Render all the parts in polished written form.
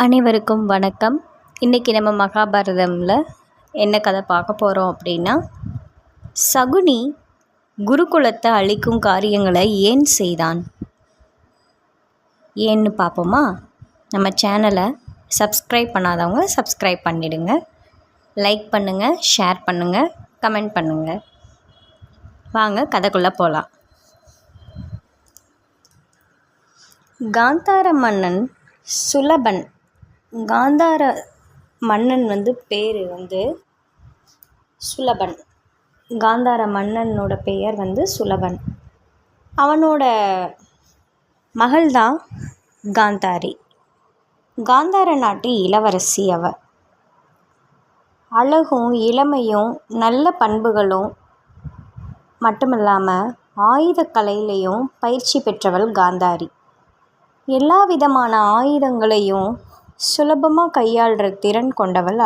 அனைவருக்கும் வணக்கம். இன்றைக்கி நம்ம மகாபாரதமில் என்ன கதை பார்க்க போகிறோம் அப்படின்னா, சகுனி குருகுலத்தை அழிக்கும் காரியங்களை ஏன் செய்தான் ஏன்னு பார்ப்போமா? நம்ம சேனலை சப்ஸ்கிரைப் பண்ணாதவங்க சப்ஸ்கிரைப் பண்ணிவிடுங்க. லைக் பண்ணுங்கள், ஷேர் பண்ணுங்கள், கமெண்ட் பண்ணுங்கள். வாங்க கதைக்குள்ளே போகலாம். காந்தார மன்னன் சுலபன். காந்தார மன்னன் பேர் சுலபன். காந்தார மன்னனோட பெயர் சுலபன். அவனோட மகள் தான் காந்தாரி. காந்தார நாட்டு இளவரசி. அழகும் இளமையும் நல்ல பண்புகளும் மட்டுமில்லாமல் ஆயுத கலையிலையும் பயிற்சி பெற்றவள் காந்தாரி. எல்லா விதமான ஆயுதங்களையும் சுலபமாக கையாளுற திறன் கொண்டவள்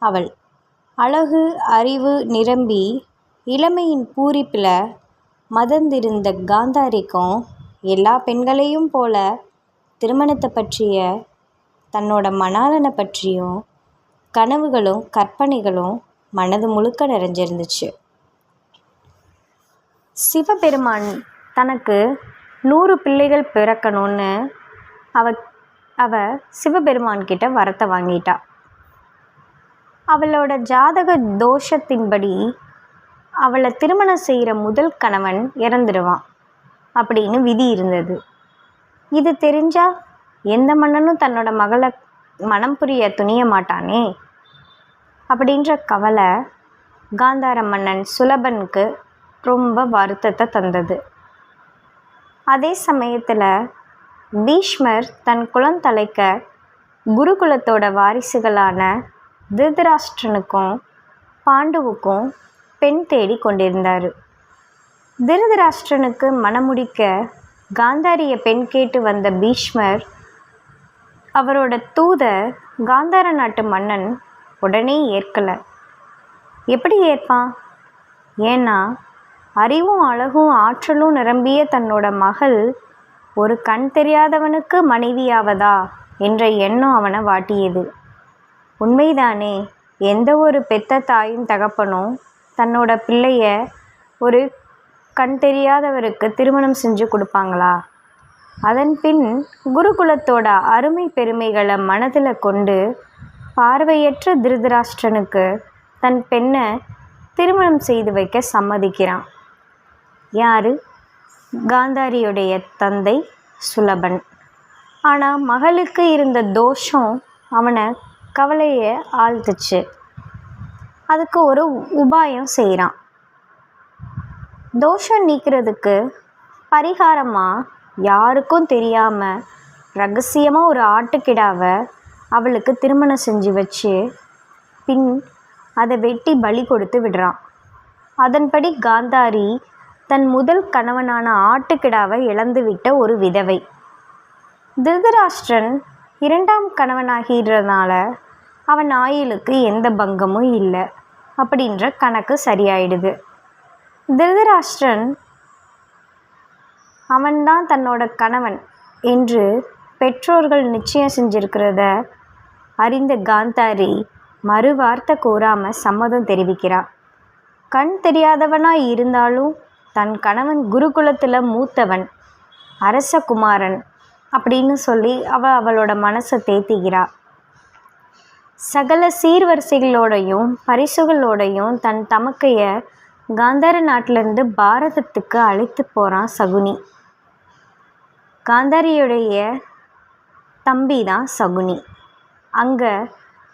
அவள் அழகு அறிவு நிரம்பி இளமையின் பூரிப்பில் மதந்திருந்த காந்தாரிக்கும் எல்லா பெண்களையும் போல திருமணத்தை பற்றிய தன்னோட மணாளனை பற்றியும் கனவுகளும் கற்பனைகளும் மனது முழுக்க நிறைஞ்சிருந்துச்சு. சிவபெருமான் தனக்கு 100 பிள்ளைகள் பிறக்கணும்னு அவ சிவபெருமான்கிட்ட வரத்தை வாங்கிட்டா. அவளோட ஜாதக தோஷத்தின்படி அவளை திருமணம் செய்கிற முதல் கணவன் இறந்துடுவான் அப்படின்னு விதி இருந்தது. இது தெரிஞ்சால் எந்த மன்னனும் தன்னோட மகளை மனம் புரிய துணிய மாட்டானே அப்படின்ற கவலை காந்தார மன்னன் சுலபனுக்கு ரொம்ப வருத்தத்தை தந்தது. அதே சமயத்தில் பீஷ்மர் தன் குலந்தலைக்க குருகுலத்தோட வாரிசுகளான திருதராஷ்டிரனுக்கும் பாண்டுவுக்கும் பெண் தேடி கொண்டிருந்தார். திருதராஷ்டிரனுக்கு மணமுடிக்க காந்தாரிய பெண் கேட்டு வந்த பீஷ்மர் அவரோட தூதர் காந்தார நாட்டு மன்னன் உடனே ஏற்கலை. எப்படி ஏற்பான்? ஏன்னா அறிவும் அழகும் ஆற்றலும் நிரம்பிய தன்னோட மகள் ஒரு கண் தெரியாதவனுக்கு மனைவியாவதா என்ற எண்ணம் அவனை வாட்டியது. உண்மைதானே, எந்த ஒரு பெத்த தாயும் தகப்பனும் தன்னோட பிள்ளைய ஒரு கண் தெரியாதவருக்கு திருமணம் செஞ்சு கொடுப்பாங்களா? அதன் பின் குருகுலத்தோட அருமை பெருமைகளை மனதில் கொண்டு பார்வையற்ற திருதராஷ்டிரனுக்கு தன் பெண்ணை திருமணம் செய்து வைக்க சம்மதிக்கிறான். யார்? காந்தாரியுடைய தந்தை சுலபன். ஆனால் மகளுக்கு இருந்த தோஷம் அவனை கவலையை ஆழ்த்துச்சு. அதுக்கு ஒரு உபாயம் செய்கிறான். தோஷம் நீக்கிறதுக்கு பரிகாரமாக யாருக்கும் தெரியாமல் ரகசியமாக ஒரு ஆட்டுக்கிடாவை அவளுக்கு திருமணம் செஞ்சு வச்சு பின் அதை வெட்டி பலி கொடுத்து விடுறான். அதன்படி காந்தாரி தன் முதல் கணவனான ஆட்டுக்கிடாவை இழந்துவிட்ட ஒரு விதவை. திருதராஷ்டிரன் 2ஆம் கணவனாகிறதுனால அவன் ஆயுளுக்கு எந்த பங்கமும் இல்லை அப்படின்ற கணக்கு சரியாயிடுது. திருதராஷ்டிரன் அவன்தான் தன்னோட கணவன் என்று பெற்றோர்கள் நிச்சயம் செஞ்சிருக்கிறத அறிந்த காந்தாரி மறுவார்த்தை கூறாமல் சம்மதம் தெரிவிக்கிறான். கண் தெரியாதவனாய் இருந்தாலும் தன் கணவன் குருகுலத்தில் மூத்தவன், அரசகுமாரன் அப்படின்னு சொல்லி அவளோட மனசை தேத்திக்கிறாள். சகல சீர்வரிசைகளோடையும் பரிசுகளோடையும் தன் தமக்கைய காந்தார நாட்டிலிருந்து பாரதத்துக்கு அழைத்து போகிறான் சகுனி. காந்தாரியுடைய தம்பி தான் சகுனி. அங்கே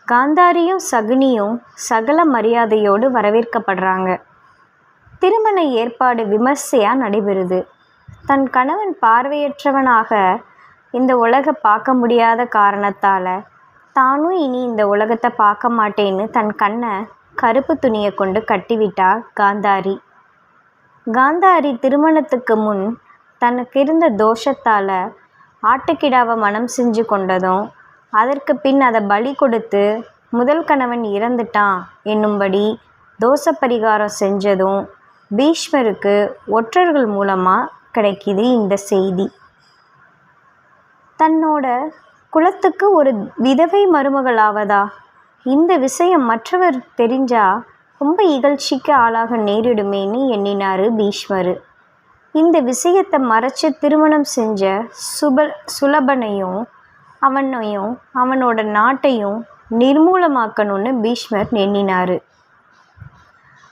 காந்தாரியும் சகுனியும் சகல மரியாதையோடு வரவேற்கப்படுறாங்க. திருமண ஏற்பாடு விமர்சையாக நடைபெறுது. தன் கணவன் பார்வையற்றவனாக இந்த உலகை பார்க்க முடியாத காரணத்தால் தானும் இனி இந்த உலகத்தை பார்க்க மாட்டேன்னு தன் கண்ணை கருப்பு துணியை கொண்டு கட்டிவிட்டா காந்தாரி. காந்தாரி திருமணத்துக்கு முன் தனக்கு இருந்த தோஷத்தால் ஆட்டுக்கிடாவை மனம் செஞ்சு கொண்டதும் அதற்கு பின் அதை பலி கொடுத்து முதல் கணவன் இறந்துட்டான் என்னும்படி தோஷ பரிகாரம் செஞ்சதும் பீஷ்மருக்கு ஒற்றர்கள் மூலமாக கிடைக்கிது இந்த செய்தி. தன்னோட குலத்துக்கு ஒரு விதவை மருமகள் ஆவதா? இந்த விஷயம் மற்றவர் தெரிஞ்சா ரொம்ப இகழ்ச்சிக்கு ஆளாக நேரிடுமேன்னு எண்ணினார் பீஷ்மர். இந்த விஷயத்தை மறைச்சு திருமணம் செஞ்ச சுலபனையும் அவனோட நாட்டையும் நிர்மூலமாக்கணும்னு பீஷ்மர் எண்ணினார்.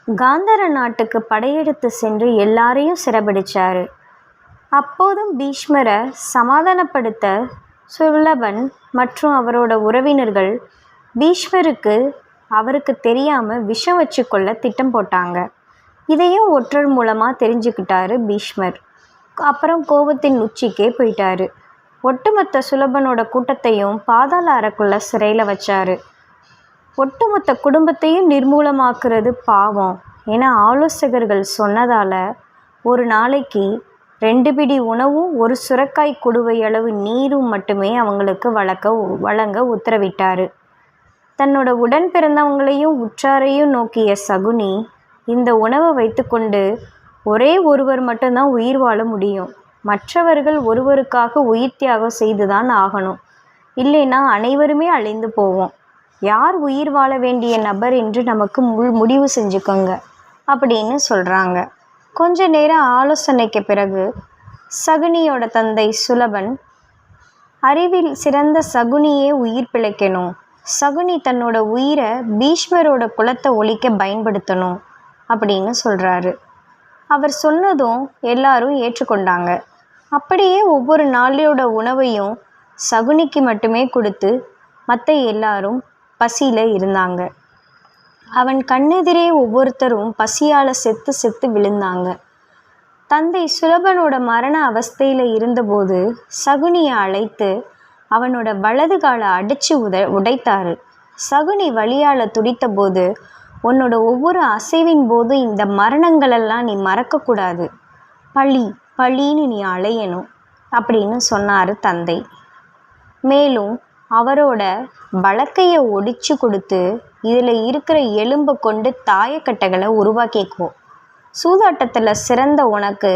காந்தார நாட்டுக்கு படையெடுத்து சென்று எல்லாரையும் சிறைபிடிச்சார். அப்போதும் பீஷ்மரை சமாதானப்படுத்த சுலபன் மற்றும் அவரோட உறவினர்கள் பீஷ்மருக்கு அவருக்கு தெரியாமல் விஷம் வச்சு கொள்ள திட்டம் போட்டாங்க. இதையும் ஒற்றர் மூலமாக தெரிஞ்சுக்கிட்டாரு பீஷ்மர். அப்புறம் கோபத்தின் உச்சிக்கே போயிட்டாரு. ஒட்டுமொத்த சுலபனோட கூட்டத்தையும் பாதாள அறைக்குள்ள சிறையில் வச்சாரு. ஒட்டுமொத்த குடும்பத்தையும் நிர்மூலமாக்குறது பாவம் என ஆலோசகர்கள் சொன்னதால் ஒரு நாளைக்கு 2 பிடி உணவும் 1 சுரைக்காய் குடுவை அளவு நீரும் மட்டுமே அவங்களுக்கு வழங்க உத்தரவிட்டார். தன்னோட உடன் பிறந்தவங்களையும் உற்றாரையும் நோக்கிய சகுனி, இந்த உணவை வைத்துக்கொண்டு ஒரே ஒருவர் மட்டும்தான் உயிர் வாழ முடியும். மற்றவர்கள் ஒருவருக்காக உயிர் தியாகம் செய்துதான் ஆகணும். இல்லைன்னா அனைவருமே அழிந்து போவோம். யார் உயிர் வாழ வேண்டிய நபர் என்று நமக்கு முடிவு செஞ்சுக்கோங்க அப்படின்னு சொல்கிறாங்க. கொஞ்ச நேரம் ஆலோசனைக்கு பிறகு சகுனியோட தந்தை சுலபன், அறிவில் சிறந்த சகுனியே உயிர் பிழைக்கணும். சகுனி தன்னோட உயிரை பீஷ்மரோட குலத்தை ஒழிக்க பயன்படுத்தணும் அப்படின்னு சொல்கிறாரு. அவர் சொன்னதும் எல்லாரும் ஏற்றுக்கொண்டாங்க. அப்படியே ஒவ்வொரு நாளோட உணவையும் சகுனிக்கு மட்டுமே கொடுத்து மற்ற எல்லாரும் பசியில் இருந்தாங்க. அவன் கண்ணெதிரே ஒவ்வொருத்தரும் பசியால் செத்து விழுந்தாங்க. தந்தை சுலபனோட மரண அவஸ்தையில் இருந்தபோது சகுனியை அழைத்து அவனோட வலது காலை அடித்து உடைத்தாரு. சகுனி வலியால் துடித்த போது, உன்னோட ஒவ்வொரு அசைவின் போது இந்த மரணங்களெல்லாம் நீ மறக்கக்கூடாது, பழின்னு நீ அலையணும் அப்படின்னு சொன்னார் தந்தை. மேலும் அவரோட வழக்கையை ஒடிச்சு கொடுத்து இதில் இருக்கிற எலும்பை கொண்டு தாயக்கட்டைகளை உருவாக்கிக்கோ. சூதாட்டத்தில் சிறந்த உனக்கு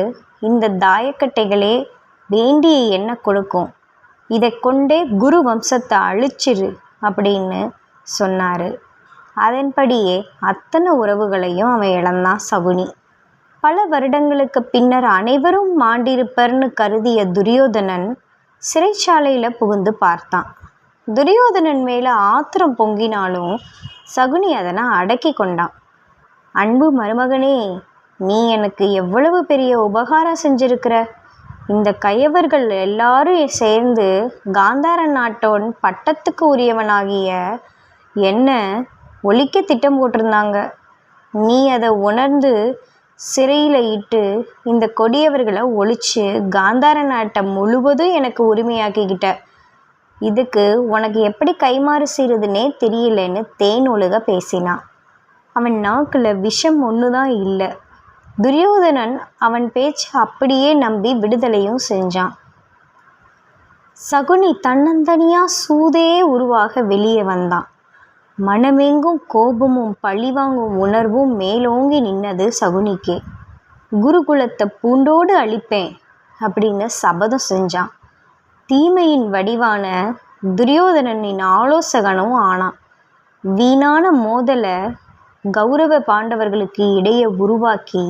இந்த தாயக்கட்டைகளே வேண்டிய எண்ணெய் கொடுக்கும். இதை கொண்டே குரு வம்சத்தை அழிச்சிரு அப்படின்னு சொன்னார். அதன்படியே அத்தனை உறவுகளையும் அவன் இழந்தான் சகுனி. பல வருடங்களுக்கு பின்னர் அனைவரும் மாண்டிருப்பர்னு கருதிய துரியோதனன் சிறைச்சாலையில் புகுந்து பார்த்தான். துரியோதனன் மேலே ஆத்திரம் பொங்கினாலும் சகுனி அதனை அடக்கி கொண்டான். அன்பு மருமகனே, நீ எனக்கு எவ்வளவு பெரிய உபகாரம் செஞ்சிருக்கிற. இந்த கயவர்கள் எல்லாரும் சேர்ந்து காந்தார நாட்டோன் பட்டத்துக்கு உரியவனாகிய என்ன ஒழிக்க திட்டம் போட்டிருந்தாங்க. நீ அதை உணர்ந்து சிறையில் இட்டு இந்த கொடியவர்களை ஒழிச்சு காந்தார நாட்டை முழுவதும் எனக்கு உரிமையாக்கிக்கிட்ட. இதுக்கு உனக்கு எப்படி கைமாறு செய்கிறதுனே தெரியலன்னு தேன் ஒழுக பேசினான். அவன் நாக்கில் விஷம் ஒன்று தான் இல்லை. துரியோதனன் அவன் பேச்சு அப்படியே நம்பி விடுதலையும் செஞ்சான். சகுனி தன்னந்தனியாக சூதே உருவாக வெளியே வந்தான். மனமெங்கும் கோபமும் பழிவாங்கும் உணர்வும் மேலோங்கி நின்னது சகுனிக்கு. குருகுலத்தை பூண்டோடு அழிப்பேன் அப்படின்னு சபதம் செஞ்சான். தீமையின் வடிவான துரியோதனனின் ஆலோசகனும் ஆனான். வீணான மோதலை கௌரவ பாண்டவர்களுக்கு இடையே உருவாக்கி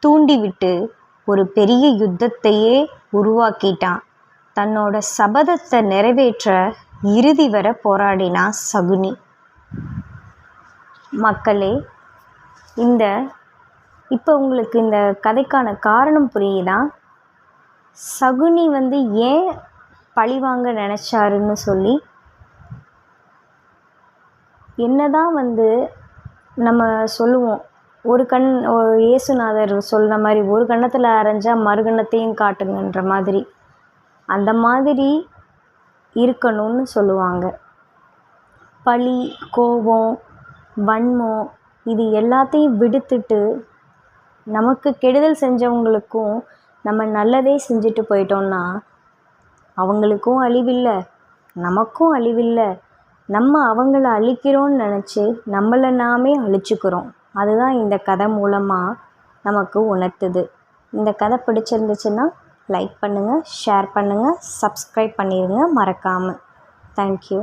தூண்டிவிட்டு ஒரு பெரிய யுத்தத்தையே உருவாக்கிட்டான். தன்னோட சபதத்தை நிறைவேற்ற இறுதி வர போராடினான் சகுனி. மக்களே, இப்போ உங்களுக்கு இந்த கதைக்கான காரணம் புரியுதா? சகுனி ஏன் பழிவாங்க நினச்சாருன்னு சொல்லி. என்னதான் நம்ம சொல்லுவோம், இயேசுநாதர் சொன்ன மாதிரி ஒரு கன்னத்தில் அரைஞ்சா மறுகன்னத்தையும் காட்டுங்கன்ற மாதிரி, அந்த மாதிரி இருக்கணும்னு சொல்லுவாங்க. பழி, கோபம், வன்மம் இது எல்லாத்தையும் விடுத்துட்டு நமக்கு கெடுதல் செஞ்சவங்களுக்கும் நம்ம நல்லதே செஞ்சுட்டு போயிட்டோம்னா அவங்களுக்கும் அழிவில்லை, நமக்கும் அழிவில்லை. நம்ம அவங்கள அழிக்கிறோன்னு நினச்சி நம்மளை நாமே அழிச்சுக்கிறோம். அதுதான் இந்த கதை மூலமாக நமக்கு உணர்த்துது. இந்த கதை பிடிச்சிருந்துச்சுன்னா லைக் பண்ணுங்கள், ஷேர் பண்ணுங்கள், சப்ஸ்கிரைப் பண்ணிடுங்க மறக்காமல். தேங்க்யூ.